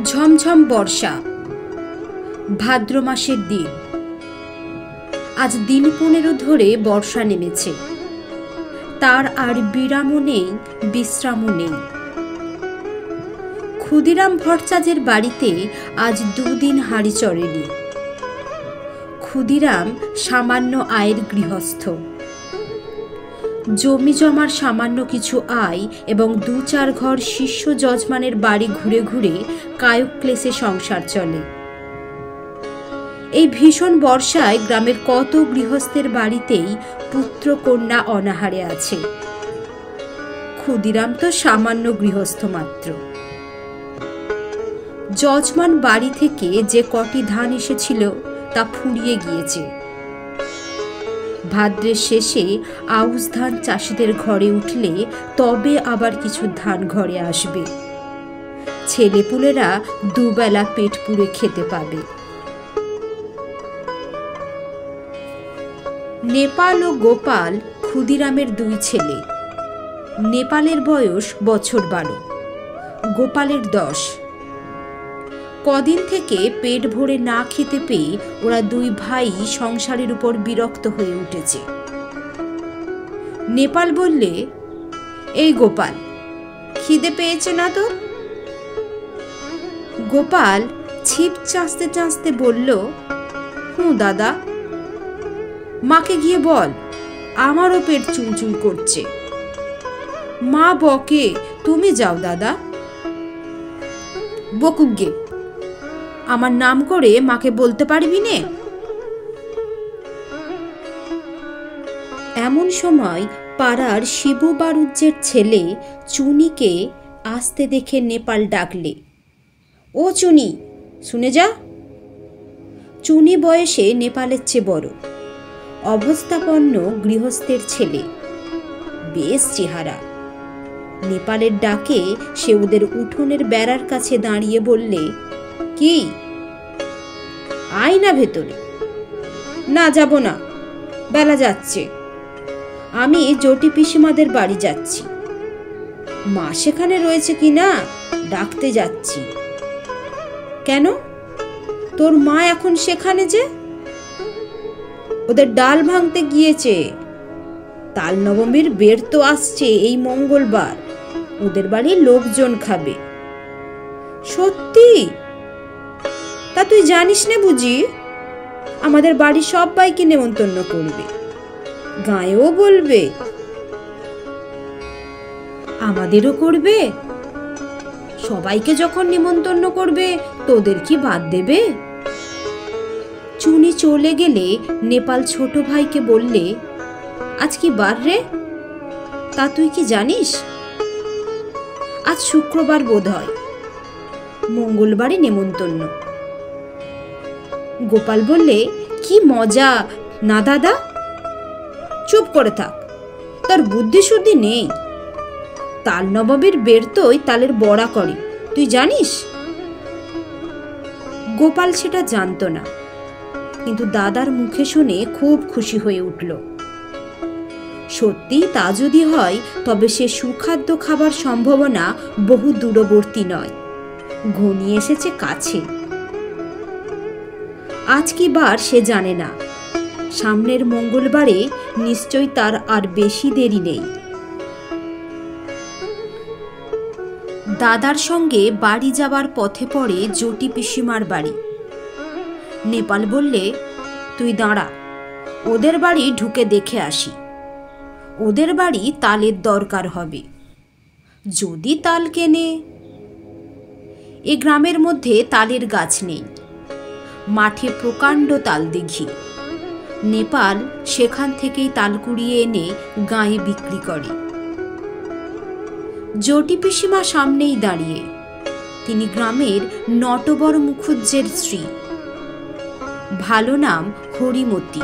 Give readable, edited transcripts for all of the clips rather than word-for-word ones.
ঝমঝম বর্ষা, ভাদ্র মাসের দিন। আজ দিন 15 ধরে বর্ষা নেমেছে। তার আর বিরামও নেই, বিশ্রামও নেই। ক্ষুদিরাম ভট্টাচার্যের বাড়িতে আজ 2 দিন হাঁড়ি চড়েনি। ক্ষুদিরাম সামান্য আয়ের গৃহস্থ। জমি জমার সামান্য কিছু আয় এবং 2-4 ঘর শিষ্য যজমানের বাড়ি ঘুরে ঘুরে কায়ক্লেশে সংসার চলে। এই ভীষণ বর্ষায় গ্রামের কত গৃহস্থের বাড়িতেই পুত্র কন্যা অনাহারে আছে। ক্ষুদিরাম তো সামান্য গৃহস্থ মাত্র। যজমান বাড়ি থেকে যে কটি ধান এসেছিল তা ফুরিয়ে গিয়েছে। ভাদ্রের শেষে আউশ ধান চাষিদের ঘরে উঠলে তবে আবার কিছু ধান ঘরে আসবে। ছেলেপুলেরা দুবেলা পেট পুড়ে খেতে পাবে। নেপাল ও গোপাল ক্ষুদিরামের 2 ছেলে। নেপালের বয়স বছর 12, গোপালের 10। কদিন থেকে পেট ভরে না খেতে পেয়ে ওরা 2 ভাই সংসারের উপর বিরক্ত হয়ে উঠেছে। নেপাল বললে, এই গোপাল, খিদে পেয়েছে না তোর? গোপাল ছিপ চাঁচতে চাঁচতে বলল, হুঁ দাদা। মাকে গিয়ে বল, আমারও পেট চুলচুল করছে। মা বকে, তুমি যাও দাদা। বকুক গে, আমার নাম করে মাকে বলতে পারবি নে? এমন সময় পাড়ার শিবু বাড়ুজ্যের ছেলে চুনিকে আসতে দেখে নেপাল ডাকলে, ও চুনি, শুনে যা। চুনি বয়সে নেপালের চেয়ে বড়, অবস্থাপন্ন গৃহস্থের ছেলে, বেশ চেহারা। নেপালের ডাকে সে ওদের উঠোনের বেড়ার কাছে দাঁড়িয়ে বললে, কি, আয় না ভেতরে। না, যাব না, বেলা যাচ্ছে। আমি জটি পিসিমাদের বাড়ি যাচ্ছি। মা সেখানে রয়েছে কি না ডাকতে যাচ্ছি। কেন, তোর মা এখন সেখানে যে? ওদের ডাল ভাঙতে গিয়েছে। তাল নবমীর বের তো আসছে এই মঙ্গলবার, ওদের বাড়ির লোকজন খাবে। সত্যি? তা তুই জানিস না বুঝি? আমাদের বাড়ির সবাইকে নেমন্তন্ন করবে, গাঁয়েও বলবে। আমাদেরও করবে? সবাইকে যখন নেমন্তন্ন করবে তোদের কি বাদ দেবে? চুনি চলে গেলে নেপাল ছোট ভাইকে বললে, আজ কি বার রে? তা তুই কি জানিস? আজ শুক্রবার বোধ হয়, মঙ্গলবারে নেমন্তন্ন। গোপাল বললে, কি মজা না দাদা। চুপ করে থাক, তোর বুদ্ধি শুদ্ধি নেই। তাল নবমীর বের তোই তালের বড়া করে, তুই জানিস? গোপাল সেটা জানত না, কিন্তু দাদার মুখে শুনে খুব খুশি হয়ে উঠল। সত্যি তা যদি হয় তবে সে সুখাদ্য খাবার সম্ভাবনা বহু দূরবর্তী নয়, ঘনিয়ে এসেছে কাছে। আজ কি বার সে জানে না, সামনের মঙ্গলবারে নিশ্চয়ই তার আর বেশি দেরি নেই। দাদার সঙ্গে বাড়ি যাবার পথে পড়ে জটি পিসিমার বাড়ি। নেপাল বললে, তুই দাঁড়া, ওদের বাড়ি ঢুকে দেখে আসি। ওদের বাড়ি তালের দরকার হবে, যদি তাল কেনে। এ গ্রামের মধ্যে তালের গাছ নেই, মাঠে প্রকাণ্ড তাল দিঘি। নেপাল সেখান থেকেই তাল কুড়িয়ে এনে গাঁয়ে বিক্রি করে। জটি পিসিমা সামনেই দাঁড়িয়ে। তিনি গ্রামের নটবর মুখুজ্জের স্ত্রী, ভালো নাম হরিমতি।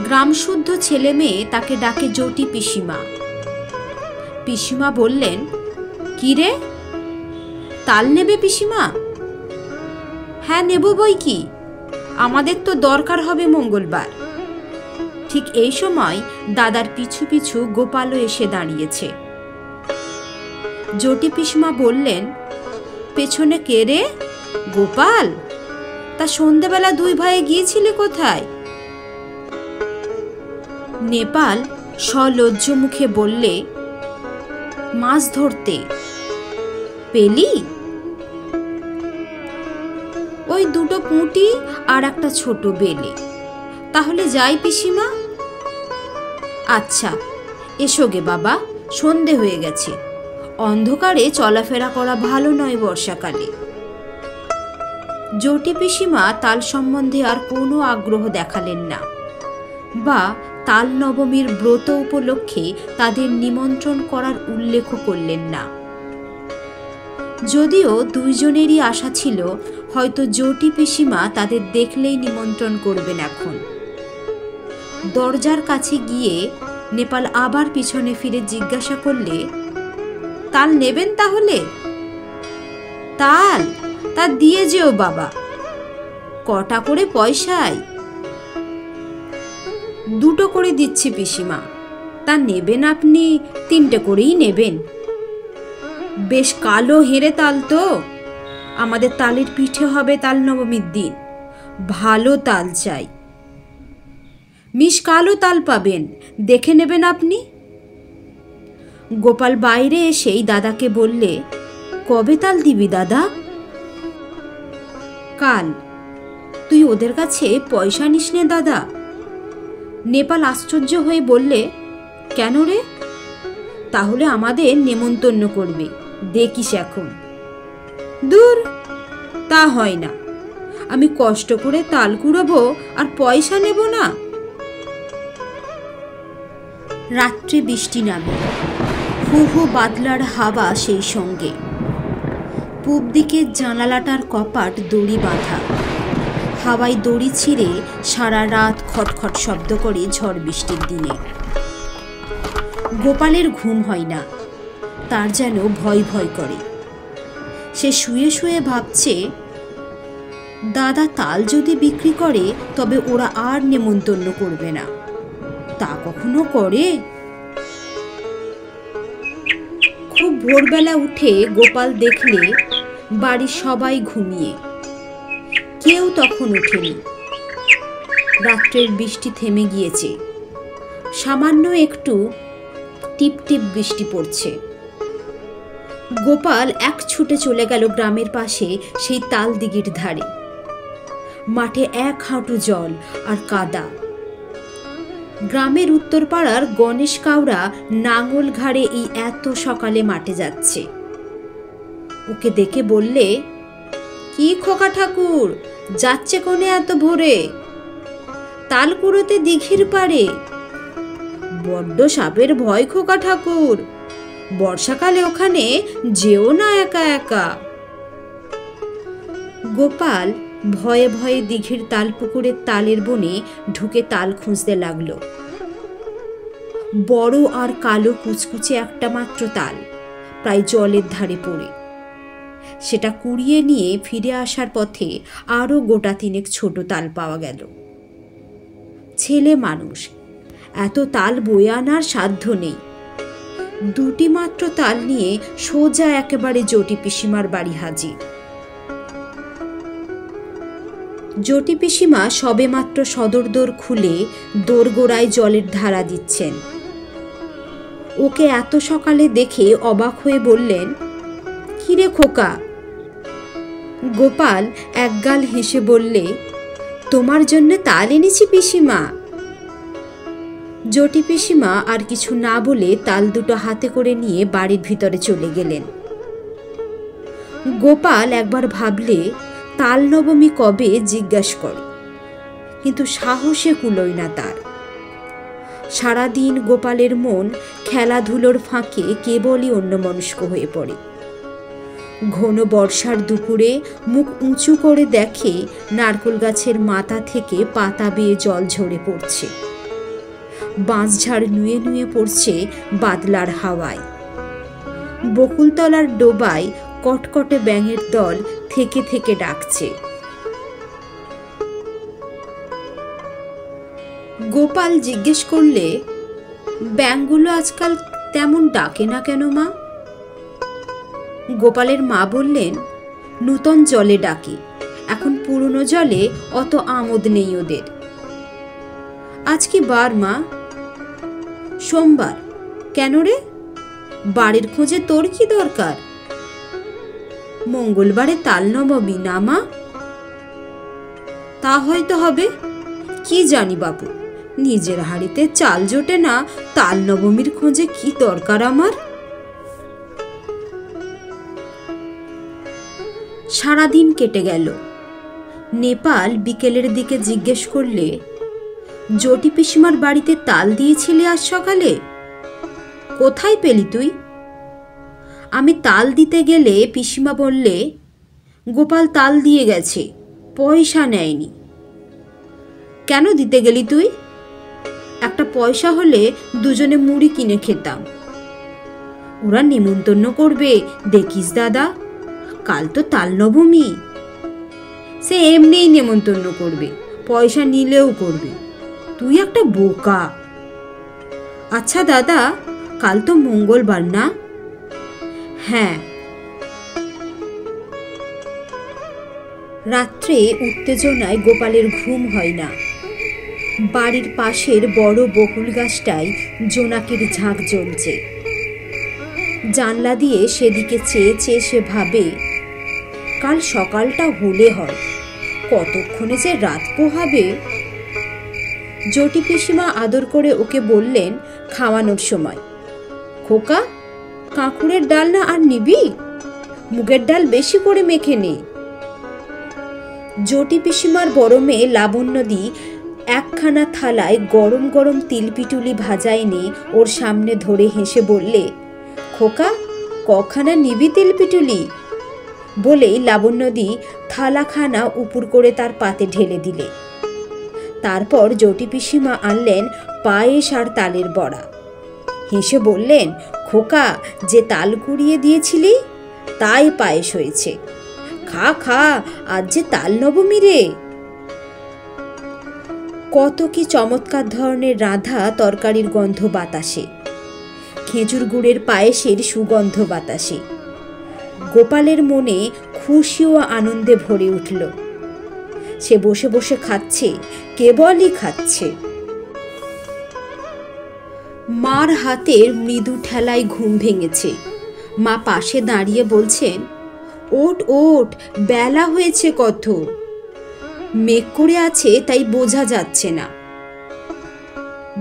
গ্রামশুদ্ধ ছেলে মেয়ে তাকে ডাকে জটি পিসিমা। পিসিমা বললেন, কি রে, তাল নেবে পিসিমা? হ্যাঁ নেব বই কি, আমাদের তো দরকার হবে মঙ্গলবার। ঠিক এই সময় দাদার পিছু পিছু গোপালও এসে দাঁড়িয়েছে। জটি পিসমা বললেন, পেছনে কে রে? গোপাল? তা সন্ধেবেলা দুই ভাইয়ে গিয়েছিলে কোথায়? নেপাল সলজ্জ মুখে বললে, মাছ ধরতে। পেলি? ওই দুটো পুঁটি আর একটা ছোট বেলে। তাহলে যাই পিসিমা? আচ্ছা, এসো গে বাবা, সন্ধে হয়ে গেছে। অন্ধকারে চলাফেরা করা ভালো নয় বর্ষাকালে। জটি পিসিমা তাল সম্বন্ধে আর কোনো আগ্রহ দেখালেন না, বা তাল নবমীর ব্রত উপলক্ষে তাদের নিমন্ত্রণ করার উল্লেখ করলেন না। যদিও দুইজনেরই আশা ছিল হয়তো জটি পিসিমা তাদের দেখলেই নিমন্ত্রণ করবেন। এখন দরজার কাছে গিয়ে নেপাল আবার পিছনে ফিরে জিজ্ঞাসা করলে, তাল নেবেন তাহলে? তাল? তা দিয়ে যেও বাবা। কটা করে পয়সায়? দুটো করে দিচ্ছি পিসিমা। তা নেবেন আপনি? তিনটে করেই নেবেন। বেশ কালো হেরে তাল তো? আমাদের তালের পিঠে হবে তাল নবমীর দিন। ভালো তাল চাই। মিশ কালো তাল পাবেন, দেখে নেবেন আপনি। গোপাল বাইরে এসেই দাদাকে বললে, কবে তাল দিবি দাদা? কাল। তুই ওদের কাছে পয়সা নিস নে দাদা। নেপাল আশ্চর্য হয়ে বললে, কেন রে? তাহলে আমাদের নেমন্তন্ন করবে, দেখিস এখন। দূর, তা হয় না। আমি কষ্ট করে তাল কুড়াবো আর পয়সা নেব না? রাত্রে বৃষ্টি নামে, হু হু বাদলার হাওয়া সেই সঙ্গে। পূব দিকের জানালাটার কপাট দড়ি বাঁধা। হাওয়ায় দড়ি ছিঁড়ে সারা রাত খটখট শব্দ করে ঝড় বৃষ্টির দিনে। গোপালের ঘুম হয় না, তার যেন ভয় ভয় করে। সে শুয়ে শুয়ে ভাবছে, দাদা তাল যদি বিক্রি করে তবে ওরা আর নেমন্তন্ন করবে না। তা কখনো করে? খুব ভোরবেলা উঠে গোপাল দেখলে বাড়ির সবাই ঘুমিয়ে, কেউ তখন ওঠেনি। রাত্রের বৃষ্টি থেমে গিয়েছে, সামান্য একটু টিপ টিপ বৃষ্টি পড়ছে। গোপাল এক ছুটে চলে গেল গ্রামের পাশে সেই তাল দিঘির ধারে। মাঠে এক হাঁটু জল আর কাদা। গ্রামের উত্তর পাড়ার গণেশ কাউরা নাঙল ঘাড়ে এই এত সকালে মাঠে যাচ্ছে। ওকে দেখে বললে, কি খোকা ঠাকুর, যাচ্ছে কোনে এত ভোরে? তাল কুড়োতে দিঘির পাড়ে। বড্ড সাপের ভয় খোকা ঠাকুর, বর্ষাকালে ওখানে যেও না একা একা। গোপাল ভয়ে ভয়ে দিঘির তাল পুকুরের তালের বনে ঢুকে তাল খুঁজতে লাগলো। বড় আর কালো কুচকুচে একটা মাত্র তাল, প্রায় জলের ধারে পড়ে। সেটা কুড়িয়ে নিয়ে ফিরে আসার পথে আরো গোটা তিনেক ছোট তাল পাওয়া গেল। ছেলে মানুষ, এত তাল বয়ে আনার সাধ্য নেই। দুটি মাত্র তাল নিয়ে সোজা একেবারে জটি পিসিমার বাড়ি হাজির। জটি পিসিমা সবে মাত্র সদর দোর খুলে দোরগোড়ায় জলের ধারা দিচ্ছেন। ওকে এত সকালে দেখে অবাক হয়ে বললেন, কিরে খোকা? গোপাল একগাল হেসে বললে, তোমার জন্য তাল এনেছি পিসিমা। জটি পিসিমা আর কিছু না বলে তাল দুটো হাতে করে নিয়ে বাড়ির ভিতরে চলে গেলেন। গোপাল একবার ভাবলে তাল নবমী কবে জিজ্ঞাসা করে, কিন্তু সাহসে কুলোয় না তার। সারাদিন গোপালের মন খেলাধুলোর ফাঁকে কেবলই অন্যমনস্ক হয়ে পড়ে। ঘন বর্ষার দুপুরে মুখ উঁচু করে দেখে নারকেল গাছের মাথা থেকে পাতা বেয়ে জল ঝরে পড়ছে। বাঁশঝাড় নুয়ে নুয়ে পড়ছে বাদলার হাওয়ায়। বকুলতলার ডোবায় কটকটে ব্যাঙের দল থেকে থেকে ডাকছে। গোপাল জিজ্ঞেস করলে, ব্যাঙগুলো আজকাল তেমন ডাকে না কেন মা? গোপালের মা বললেন, নূতন জলে ডাকে, এখন পুরনো জলে অত আমোদ নেই ওদের। আজ কি বার মা? সোমবার। কেন রে, বাড়ির খোঁজে তোর কি দরকার? মঙ্গলবারে তাল নবমী না মা? তা হয়তো হবে, কি জানি বাপু, নিজের হাড়িতে চাল জোটে না, তাল নবমীর খোঁজে কি দরকার আমার? সারাদিন কেটে গেল। নেপাল বিকেলের দিকে জিজ্ঞেস করলে, জটি পিসিমার বাড়িতে তাল দিয়েছিলি আজ সকালে? কোথায় পেলি তুই? আমি তাল দিতে গেলে পিসিমা বললে, গোপাল তাল দিয়ে গেছে, পয়সা নেয়নি। কেন দিতে গেলি তুই? একটা পয়সা হলে দুজনে মুড়ি কিনে খেতাম। ওরা নেমন্তন্ন করবে, দেখিস দাদা, কাল তো তাল নবমী। সে এমনিই নেমন্তন্ন করবে, পয়সা নিলেও করবে। তুই একটা বোকা। আচ্ছা দাদা, কাল তো মঙ্গলবার না? হ্যাঁ। রাত্রে উত্তেজনায় গোপালের ঘুম হয় না। বাড়ির পাশের বড় বকুল গাছটায় জোনাকির ঝাঁক জ্বলছে। জানলা দিয়ে সেদিকে চেয়ে চেয়ে সে ভাবে, কাল সকালটা হলে হয়, কতক্ষণে যে রাত পোহাবে। জটি পিসিমা আদর করে ওকে বললেন খাওয়ানোর সময়, খোকা, কাঁকুড়ের ডাল না আর নিবি? মুগের ডাল বেশি করে মেখে নে। জটি পিসিমার বড় মেয়ে লাবণ্যদি একখানা থালায় গরম গরম তিলপিটুলি ভাজা এনে ওর সামনে ধরে হেসে বললে, খোকা, কখানা নিবি তিলপিটুলি? বলেই লাবণ্যদি থালাখানা উপুর করে তার পাতে ঢেলে দিলে। তারপর জটি পিসিমা আনলেন পায়েস আর তালের বড়া। হেসে বললেন, খোকা, যে তাল কুড়িয়ে দিয়েছিলি তাই পায়েস হয়েছে, খা খা, আজ যে তাল নবমী রে। কত কি চমৎকার ধরনের রাধা তরকারির গন্ধ বাতাসে, খেজুর গুড়ের পায়েসের সুগন্ধ বাতাসে। গোপালের মনে খুশি ও আনন্দে ভরে উঠল। সে বসে বসে খাচ্ছে, কেবলই খাচ্ছে। মার হাতের মৃদু ঠেলায় ঘুম ভেঙেছে। মা পাশে দাঁড়িয়ে বলছেন, ওঠ ওঠ, বেলা হয়েছে কত। মেঘ করে আছে তাই বোঝা যাচ্ছে না।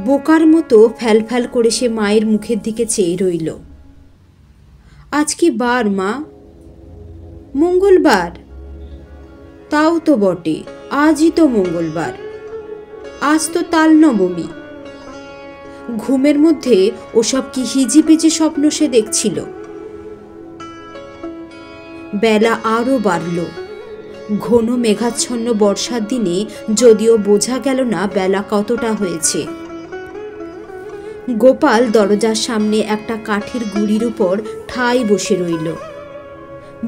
বোকার মতো ফ্যালফ্যাল করে সে মায়ের মুখের দিকে চেয়ে রইল। আজ কি বার মা? মঙ্গলবার। তাও তো বটে, আজই তো মঙ্গলবার। আজ তো তাল নবমী। ঘুমের মধ্যে ওসব কি হিজিবিজি স্বপ্ন সে দেখছিল? বেলা আরো বাড়ল। ঘন মেঘাচ্ছন্ন বর্ষার দিনে যদিও বোঝা গেল না বেলা কতটা হয়েছে। গোপাল দরজার সামনে একটা কাঠের গুঁড়ির উপর ঠাই বসে রইল।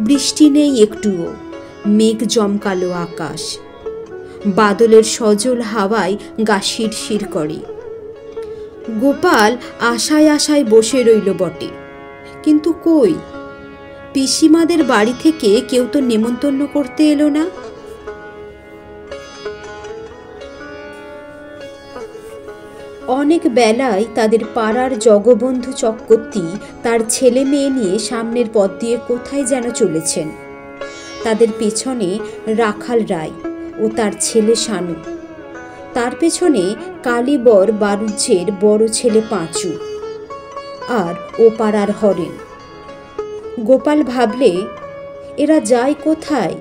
বৃষ্টি নেই একটুও, মেঘ জমকালো আকাশ। বাদলের সজল হাওয়ায় গা শিরশির করে। গোপাল আশায় আশায় বসে রইল বটে, কিন্তু কই, পিসিমাদের বাড়ি থেকে কেউ তো নেমন্তন্ন করতে এলো না। অনেক বেলায় তাদের পাড়ার জগবন্ধু চক্রবর্তী তার ছেলে মেয়ে নিয়ে সামনের পথ দিয়ে কোথায় যেন চলেছেন। তাদের পেছনে রাখাল রায় ও তার ছেলে শানু, তার পেছনে কালীবর বারুজ্যের বড় ছেলে পাঁচু, আর ও পাড়ার হরেন। গোপাল ভাবলে, এরা যায় কোথায়?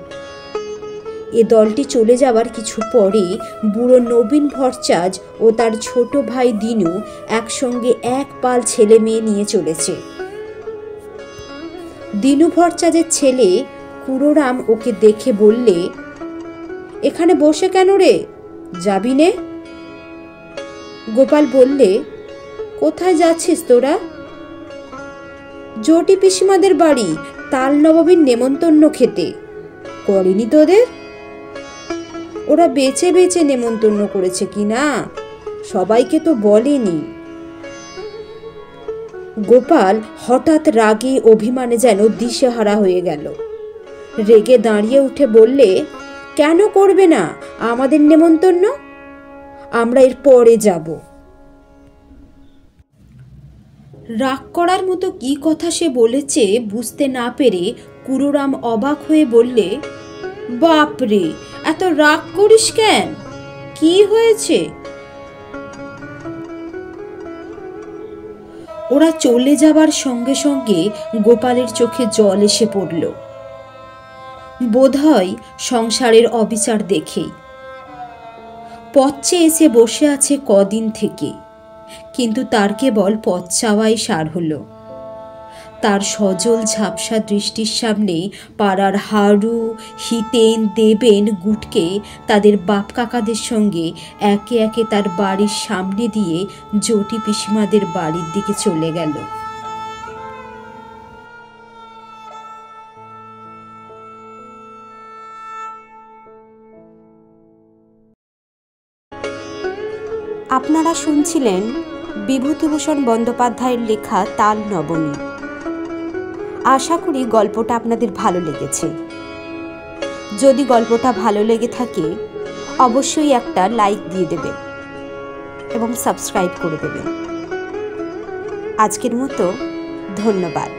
এ দলটি চলে যাওয়ার কিছু পরে বুড়ো নবীন ভট্টাচার্য ও তার ছোট ভাই দিনু একসঙ্গে এক পাল ছেলে মেয়ে নিয়ে চলেছে। দিনু ভট্টাচার্যের ছেলে কুড়োরাম ওকে দেখে বললে, এখানে বসে কেন রে, যাবি নে? গোপাল বললে, কোথায় যাচ্ছিস তোরা? জটি পিসিমাদের বাড়ি তাল নবমীর নেমন্তন্ন খেতে। করেনি তোদের? ওরা বেছে বেছে নেমন্তন্ন করেছে কিনা, সবাইকে তো বলেনি। গোপাল হঠাৎ রাগে অভিমানে যেন দিশেহারা হয়ে গেল। রেগে দাঁড়িয়ে উঠে বললে, কেন করবে না আমাদের নেমন্তন্ন? আমরা এর পরে যাব। রাগ করার মতো কি কথা সে বলেছে বুঝতে না পেরে কুরুরাম অবাক হয়ে বললে, বাপরে, এত রাগ করিস কেন? কি হয়েছে? ওরা চলে যাবার সঙ্গে সঙ্গে গোপালের চোখে জল এসে পড়ল। বোধহয় সংসারের অবিচার দেখেই। পথ চেয়ে এসে বসে আছে কদিন থেকে, কিন্তু তার কেবল পথ চাওয়াই সার হলো। তার সজল ঝাপসা দৃষ্টির সামনে পাড়ার হাড়ু, হিতেন, দেবেন, গুটকে তাদের বাপ কাকাদের সঙ্গে একে একে তার বাড়ির সামনে দিয়ে জটি পিসিমাদের বাড়ির দিকে চলে গেল। আপনারা শুনছিলেন বিভূতিভূষণ বন্দ্যোপাধ্যায়ের লেখা তাল নবনী। আশা করি গল্পটা আপনাদের ভালো লেগেছে। যদি গল্পটা ভালো লেগে থাকে অবশ্যই একটা লাইক দিয়ে দেবেন এবং সাবস্ক্রাইব করে দেবেন। আজকের মতো ধন্যবাদ।